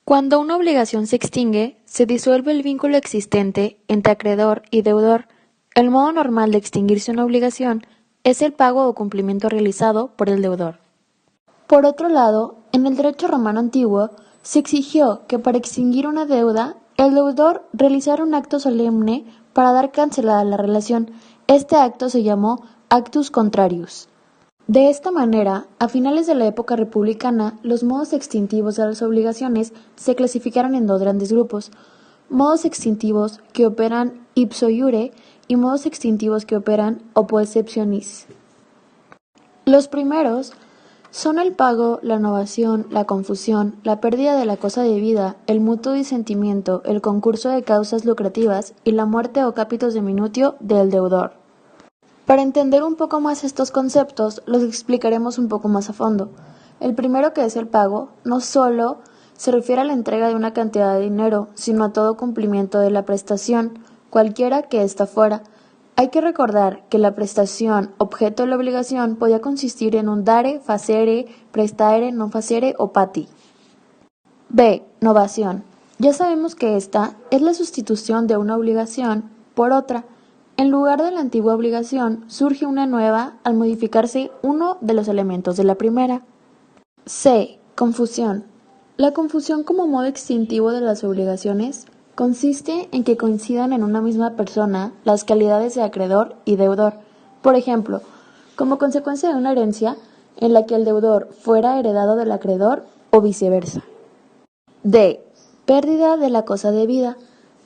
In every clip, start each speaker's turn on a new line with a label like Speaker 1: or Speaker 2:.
Speaker 1: Cuando una obligación se extingue, se disuelve el vínculo existente entre acreedor y deudor. El modo normal de extinguirse una obligación es el pago o cumplimiento realizado por el deudor. Por otro lado, en el derecho romano antiguo, se exigió que para extinguir una deuda, el deudor realizara un acto solemne para dar cancelada la relación. Este acto se llamó actus contrarius. De esta manera, a finales de la época republicana, los modos extintivos de las obligaciones se clasificaron en dos grandes grupos: modos extintivos que operan ipso iure y modos extintivos que operan oppo exceptionis. Los primeros son el pago, la novación, la confusión, la pérdida de la cosa debida, el mutuo disentimiento, el concurso de causas lucrativas y la muerte o capitis diminutio del deudor. Para entender un poco más estos conceptos, los explicaremos un poco más a fondo. El primero, que es el pago, no solo se refiere a la entrega de una cantidad de dinero, sino a todo cumplimiento de la prestación, cualquiera que ésta fuera. Hay que recordar que la prestación, objeto de la obligación, podía consistir en un dare, facere, prestare, non facere o pati. B. Novación. Ya sabemos que esta es la sustitución de una obligación por otra. En lugar de la antigua obligación, surge una nueva al modificarse uno de los elementos de la primera. C. Confusión. La confusión como modo extintivo de las obligaciones consiste en que coincidan en una misma persona las calidades de acreedor y deudor. Por ejemplo, como consecuencia de una herencia en la que el deudor fuera heredado del acreedor o viceversa. D. Pérdida de la cosa debida.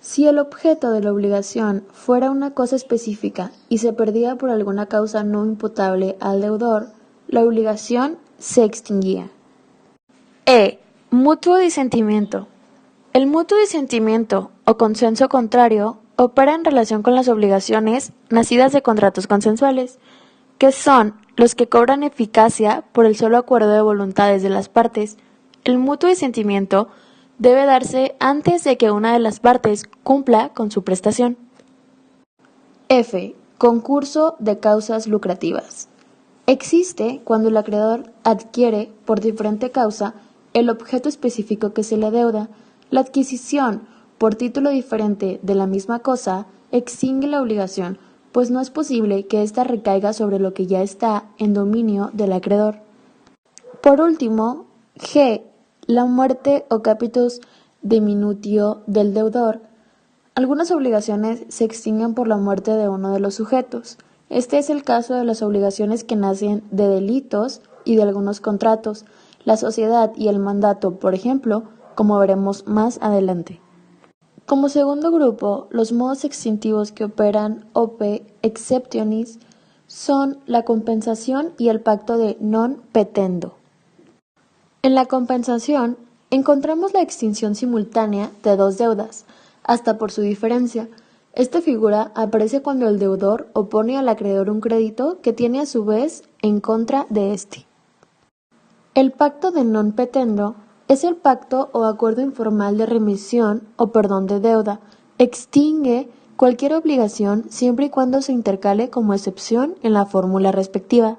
Speaker 1: Si el objeto de la obligación fuera una cosa específica y se perdía por alguna causa no imputable al deudor, la obligación se extinguía. E. Mutuo disentimiento. El mutuo disentimiento o consenso contrario opera en relación con las obligaciones nacidas de contratos consensuales, que son los que cobran eficacia por el solo acuerdo de voluntades de las partes. El mutuo disentimiento debe darse antes de que una de las partes cumpla con su prestación. F. Concurso de causas lucrativas. Existe cuando el acreedor adquiere, por diferente causa, el objeto específico que se le adeuda. La adquisición, por título diferente de la misma cosa, extingue la obligación, pues no es posible que ésta recaiga sobre lo que ya está en dominio del acreedor. Por último, G. La muerte o capitis diminutio del deudor. Algunas obligaciones se extinguen por la muerte de uno de los sujetos. Este es el caso de las obligaciones que nacen de delitos y de algunos contratos, la sociedad y el mandato, por ejemplo, como veremos más adelante. Como segundo grupo, los modos extintivos que operan oppo exceptionis son la compensación y el pacto de non petendo. En la compensación, encontramos la extinción simultánea de dos deudas, hasta por su diferencia. Esta figura aparece cuando el deudor opone al acreedor un crédito que tiene a su vez en contra de éste. El pacto de non petendo es el pacto o acuerdo informal de remisión o perdón de deuda. Extingue cualquier obligación siempre y cuando se intercale como excepción en la fórmula respectiva.